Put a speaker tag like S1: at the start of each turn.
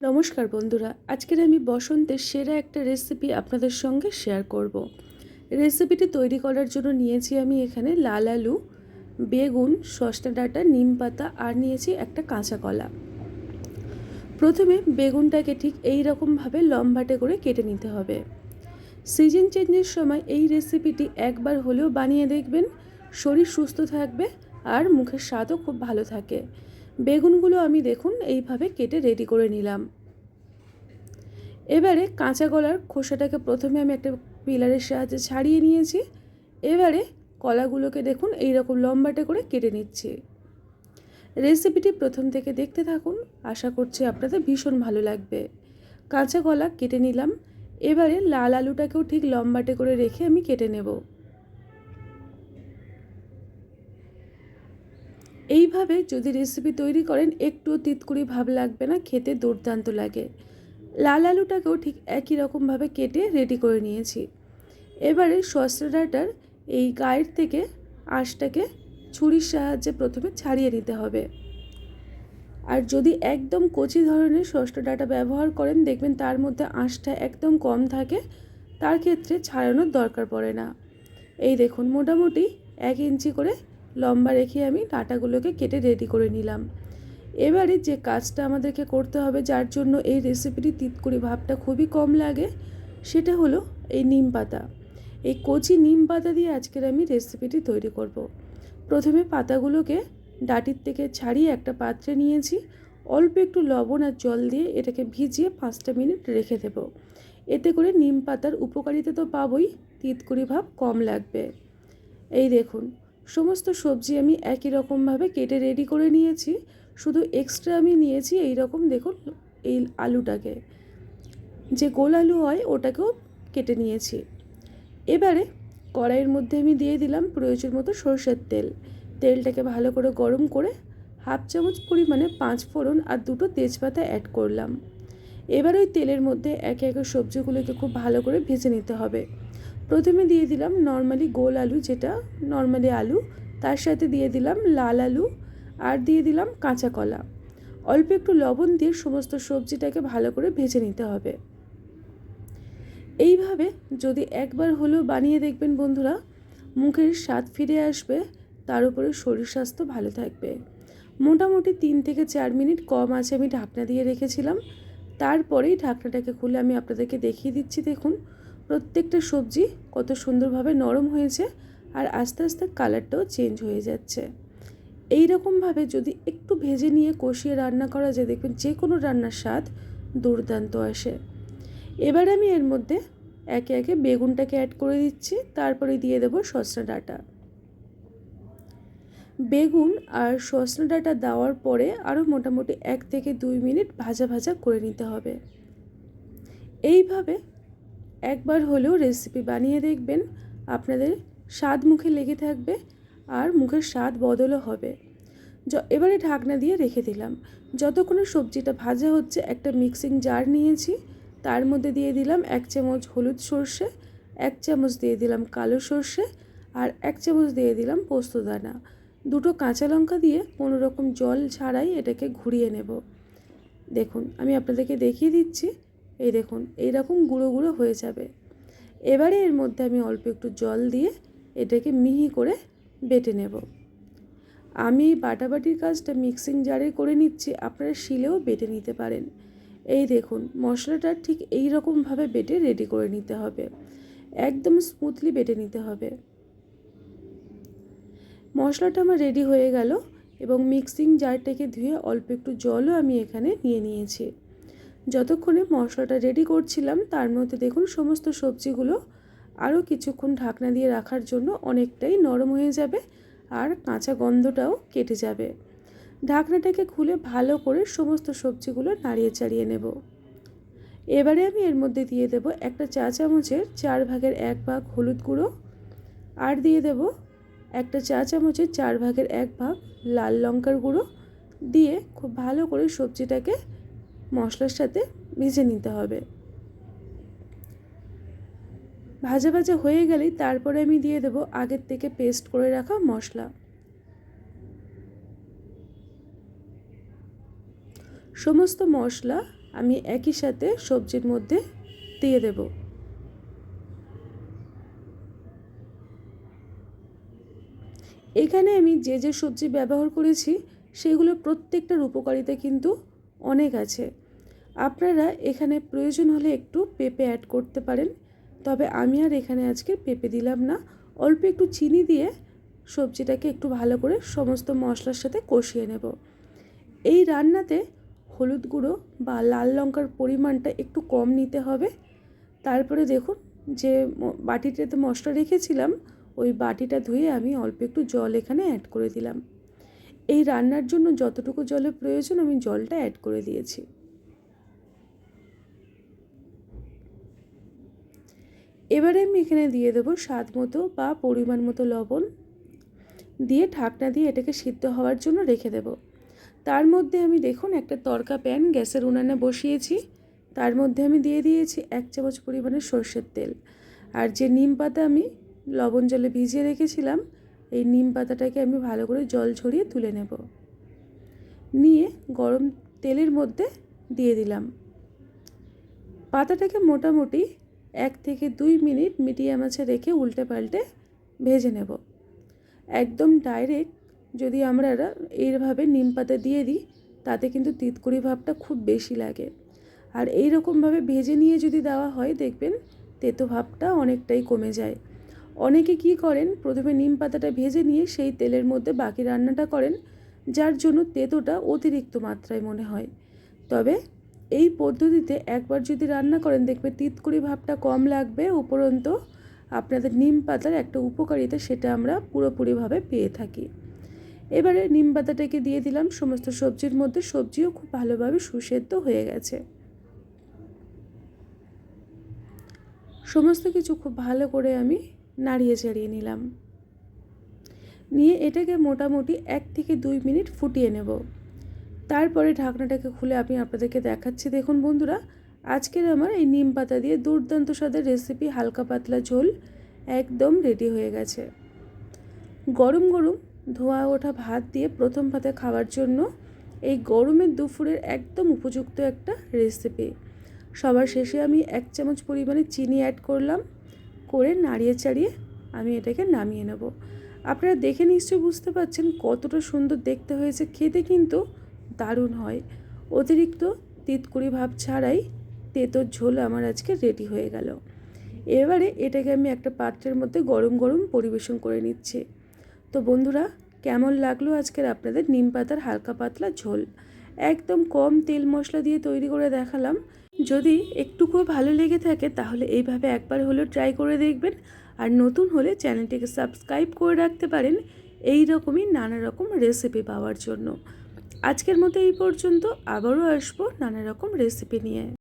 S1: নমস্কার বন্ধুরা, আজকের আমি বসন্তের সেরা একটা রেসিপি আপনাদের সঙ্গে শেয়ার করব। রেসিপিটি তৈরি করার জন্য নিয়েছি আমি এখানে লাল আলু, বেগুন, সজনে ডাঁটা, নিম পাতা আর নিয়েছি একটা কাঁচা কলা। প্রথমে বেগুনটাকে ঠিক এই রকমভাবে লম্বাটে করে কেটে নিতে হবে। সিজন চেঞ্জের সময় এই রেসিপিটি একবার হলেও বানিয়ে দেখবেন, শরীর সুস্থ থাকবে আর মুখের স্বাদও খুব ভালো থাকে। বেগুনগুলো আমি দেখুন এইভাবে কেটে রেডি করে নিলাম। এবারে কাঁচা কলার খোসাটাকে প্রথমে আমি একটা পিলারের সাহায্যে ছাড়িয়ে নিয়েছি। এবারে কলাগুলোকে দেখুন এইরকম লম্বাটে করে কেটে নিচ্ছি। রেসিপিটি প্রথম থেকে দেখতে থাকুন, আশা করছি আপনাদের ভীষণ ভালো লাগবে। কাঁচা কলা কেটে নিলাম। এবারে লাল আলুটাকেও ঠিক লম্বাটে করে রেখে আমি কেটে নেব। এইভাবে যদি রেসিপি তৈরি করেন একটু তিতকুড়ি ভাব লাগবে না, খেতে দুর্দান্ত লাগে। লাল আলুটাকেও ঠিক একই রকমভাবে কেটে রেডি করে নিয়েছি। এবারে সজনে ডাঁটার এই গায়ের থেকে আঁশটাকে ছুরির সাহায্যে প্রথমে ছাড়িয়ে নিতে হবে। আর যদি একদম কচি ধরনের সজনে ডাঁটা ব্যবহার করেন, দেখবেন তার মধ্যে আঁশটা একদম কম থাকে, তার ক্ষেত্রে ছাড়ানোর দরকার পড়ে না। এই দেখুন মোটামুটি 1 ইঞ্চি করে লম্বা রেখে আমি ডাঁটাগুলোকে কেটে রেডি করে নিলাম। এবারে যে কাজটা আমাদেরকে করতে হবে, যার জন্য এই রেসিপিটি তিতকুড়ি ভাবটা খুবই কম লাগে, সেটা হলো এই নিম পাতা। এই কচি নিম পাতা দিয়ে আজকের আমি রেসিপিটি তৈরি করব। প্রথমে পাতাগুলোকে ডাঁটির থেকে ছাড়িয়ে একটা পাত্রে নিয়েছি। অল্প একটু লবণ আর জল দিয়ে এটাকে ভিজিয়ে 5টা মিনিট রেখে দেব। এতে করে নিম পাতার উপকারিতা তো পাবই, তিতকুড়ি ভাব কম লাগবে। এই দেখুন সমস্ত সবজি আমি একই রকমভাবে কেটে রেডি করে নিয়েছি। শুধু এক্সট্রা আমি নিয়েছি এই রকম দেখুন এই আলুটাকে, যে গোল আলু হয় ওটাকেও কেটে নিয়েছি। এবারে কড়াইয়ের মধ্যে আমি দিয়ে দিলাম প্রয়োজন মতো সরষের তেল। তেলটাকে ভালো করে গরম করে 1/2 চামচ পরিমাণে 5 ফোড়ন আর 2টো তেজপাতা অ্যাড করলাম। এবার ওই তেলের মধ্যে একে একে সবজিগুলোকে খুব ভালো করে ভেজে নিতে হবে। প্রথমে দিয়ে দিলাম নর্মালি গোল আলু, যেটা নর্মালি আলু, তার সাথে দিয়ে দিলাম লাল আলু আর দিয়ে দিলাম কাঁচা কলা। অল্প একটু লবণ দিয়ে সমস্ত সবজিটাকে ভালো করে ভেজে নিতে হবে। এইভাবে যদি একবার হলেও বানিয়ে দেখবেন বন্ধুরা, মুখের স্বাদ ফিরে আসবে, তার উপরে শরীর স্বাস্থ্য ভালো থাকবে। মোটামুটি 3 থেকে 4 মিনিট কম আছে আমি ঢাকনা দিয়ে রেখেছিলাম। তারপরেই ঢাকনাটাকে খুলে আমি আপনাদেরকে দেখিয়ে দিচ্ছি। দেখুন প্রত্যেকটা সবজি কত সুন্দরভাবে নরম হয়েছে আর আস্তে আস্তে কালারটাও চেঞ্জ হয়ে যাচ্ছে। এই রকমভাবে যদি একটু ভেজে নিয়ে কষিয়ে রান্না করা যায়, দেখবেন যে কোনো রান্নার স্বাদ দুর্দান্ত আসে। এবার আমি এর মধ্যে একে একে বেগুনটাকে অ্যাড করে দিচ্ছি, তারপরে দিয়ে দেবো সজনে ডাঁটা। বেগুন আর সজনে ডাঁটা দেওয়ার পরে আরও মোটামুটি 1 থেকে 2 মিনিট ভাজা ভাজা করে নিতে হবে। এইভাবে একবার হলেও রেসিপি বানিয়ে দেখবেন, আপনাদের স্বাদ মুখে লেগে থাকবে আর মুখের স্বাদ বদলও হবে। এবারে ঢাকনা দিয়ে রেখে দিলাম। যতক্ষণে সবজিটা ভাজা হচ্ছে, একটা মিক্সিং জার নিয়েছি, তার মধ্যে দিয়ে দিলাম 1 চামচ হলুদ সর্ষে, 1 চামচ দিয়ে দিলাম কালো সর্ষে আর 1 চামচ দিয়ে দিলাম পোস্তদানা। 2টো কাঁচা লঙ্কা দিয়ে কোনো রকম জল ছাড়াই এটাকে ঘুরিয়ে নেব। দেখুন আমি আপনাদেরকে দেখিয়ে দিচ্ছি। এই দেখুন এইরকম গুঁড়ো গুঁড়ো হয়ে যাবে। এবারে এর মধ্যে আমি অল্প একটু জল দিয়ে এটাকে মিহি করে বেটে নেব। আমি বাটাবাটির কাজটা মিক্সিং জারে করে নিচ্ছি, আপনারা শিলেও বেটে নিতে পারেন। এই দেখুন মশলাটা ঠিক এই রকমভাবে বেটে রেডি করে নিতে হবে, একদম স্মুথলি বেটে নিতে হবে। মশলাটা আমার রেডি হয়ে গেল এবং মিক্সিং জারটাকে ধুয়ে অল্প একটু জলও আমি এখানে নিয়ে নিয়েছি। যতক্ষণে মশলাটা রেডি করছিলাম, তার মধ্যে দেখুন সমস্ত সবজিগুলো আরও কিছুক্ষণ ঢাকনা দিয়ে রাখার জন্য অনেকটাই নরম হয়ে যাবে আর কাঁচা গন্ধটাও কেটে যাবে। ঢাকনাটাকে খুলে ভালো করে সমস্ত সবজিগুলো নাড়িয়ে চাড়িয়ে নেব। এবারে আমি এর মধ্যে দিয়ে দেব 1 চা চামচের 4 ভাগের 1 ভাগ হলুদ গুঁড়ো আর দিয়ে দেব 1 চা চামচের 4 ভাগের 1 ভাগ লাল লঙ্কার গুঁড়ো দিয়ে খুব ভালো করে সবজিটাকে মশলার সাথে ভেজে নিতে হবে। ভাজা ভাজা হয়ে গেলেই তারপরে আমি দিয়ে দেব আগের থেকে পেস্ট করে রাখা মশলা। সমস্ত মশলা আমি একই সাথে সবজির মধ্যে দিয়ে দেব। এখানে আমি যে যে সবজি ব্যবহার করেছি সেগুলো প্রত্যেকটার উপকারিতা কিন্তু অনেক আছে। আপনারা এখানে প্রয়োজন হলে একটু পেঁপে অ্যাড করতে পারেন, তবে আমি আর এখানে আজকে পেঁপে দিলাম না। অল্প একটু চিনি দিয়ে সবজিটাকে একটু ভালো করে সমস্ত মশলার সাথে কষিয়ে নেব। এই রান্নাতে হলুদ গুঁড়ো বা লাল লঙ্কার পরিমাণটা একটু কম নিতে হবে। তারপরে দেখুন যে বাটিটাতে মশলা রেখেছিলাম ওই বাটিটা ধুয়ে আমি অল্প একটু জল এখানে অ্যাড করে দিলাম। এই রান্নার জন্য যতটুকু জলের প্রয়োজন আমি জলটা অ্যাড করে দিয়েছি। এবারে আমি এখানে দিয়ে দেবো স্বাদ মতো বা পরিমাণ মতো লবণ, দিয়ে ঢাকনা দিয়ে এটাকে সিদ্ধ হওয়ার জন্য রেখে দেব। তার মধ্যে আমি দেখুন একটা তড়কা প্যান গ্যাসের উনানে বসিয়েছি, তার মধ্যে আমি দিয়ে দিয়েছি 1 চামচ পরিমাণের সর্ষের তেল। আর যে নিম পাতা আমি লবণ জলে ভিজিয়ে রেখেছিলাম, এই নিম পাতাটাকে আমি ভালো করে জল ঝরিয়ে তুলে নেব। নিয়ে গরম তেলের মধ্যে দিয়ে দিলাম। পাতাটাকে মোটামুটি 1 থেকে 2 মিনিট মিডিয়াম আঁচে রেখে উল্টে পাল্টে ভেজে নেব। একদম ডাইরেক্ট যদি আমরা এইভাবে নিম পাতা দিয়ে দিই তাতে কিন্তু তিতকুড়ি ভাবটা খুব বেশি লাগে। আর এই রকমভাবে ভেজে নিয়ে যদি দেওয়া হয় দেখবেন তেতো ভাবটা অনেকটাই কমে যায়। অনেকে কি করেন, প্রথমে নিম পাতাটা ভেজে নিয়ে সেই তেলের মধ্যে বাকি রান্নাটা করেন, যার জন্য তেতোটা অতিরিক্ত মাত্রায় মনে হয়। তবে এই পদ্ধতিতে একবার যদি রান্না করেন দেখবে তিতকুড়ি ভাবটা কম লাগবে, উপরন্তু আপনাদের নিম পাতার একটা উপকারিতা সেটা আমরা পুরোপুরিভাবে পেয়ে থাকি। এবারে নিম পাতাটাকে দিয়ে দিলাম সমস্ত সবজির মধ্যে। সবজিও খুব ভালোভাবে সুসেদ্ধ হয়ে গেছে। সমস্ত কিছু খুব ভালো করে আমি নাড়িয়ে চাড়িয়ে নিলাম। নিয়ে এটাকে মোটামুটি 1 থেকে 2 মিনিট ফুটিয়ে নেব। তারপরে ঢাকনাটাকে খুলে আমি আপনাদেরকে দেখাচ্ছি। দেখুন বন্ধুরা, আজকের আমার এই নিম পাতা দিয়ে দুর্দান্ত স্বাদের রেসিপি হালকা পাতলা ঝোল একদম রেডি হয়ে গেছে। গরম গরম ধোয়া ওঠা ভাত দিয়ে প্রথম ভাতে খাওয়ার জন্য এই গরমের দুপুরের একদম উপযুক্ত একটা রেসিপি। সবার শেষে আমি 1 চামচ পরিমাণে চিনি অ্যাড করলাম, করে নাড়িয়ে চাড়িয়ে আমি এটাকে নামিয়ে নেব। আপনারা দেখে নিশ্চয়ই বুঝতে পারছেন কতটা সুন্দর দেখতে হয়েছে। খেতে কিন্তু দারুণ হয়। অতিরিক্ত তিতকুড়ি ভাব ছাড়াই তেঁতোর ঝোল আমার আজকে রেডি হয়ে গেল। এবারে এটাকে আমি একটা পাত্রের মধ্যে গরম গরম পরিবেশন করে নিচ্ছি। তো বন্ধুরা, কেমন লাগলো আজকের আপনাদের নিম পাতার হালকা পাতলা ঝোল? একদম কম তেল মশলা দিয়ে তৈরি করে দেখালাম। যদি একটুকুও ভালো লেগে থাকে তাহলে এইভাবে একবার হলেও ট্রাই করে দেখবেন। আর নতুন হলে চ্যানেলটিকে সাবস্ক্রাইব করে রাখতে পারেন এই রকমই নানা রকম রেসিপি পাওয়ার জন্য। আজকের মতো এই পর্যন্ত, আবারও আসবো নানা রকম রেসিপি নিয়ে।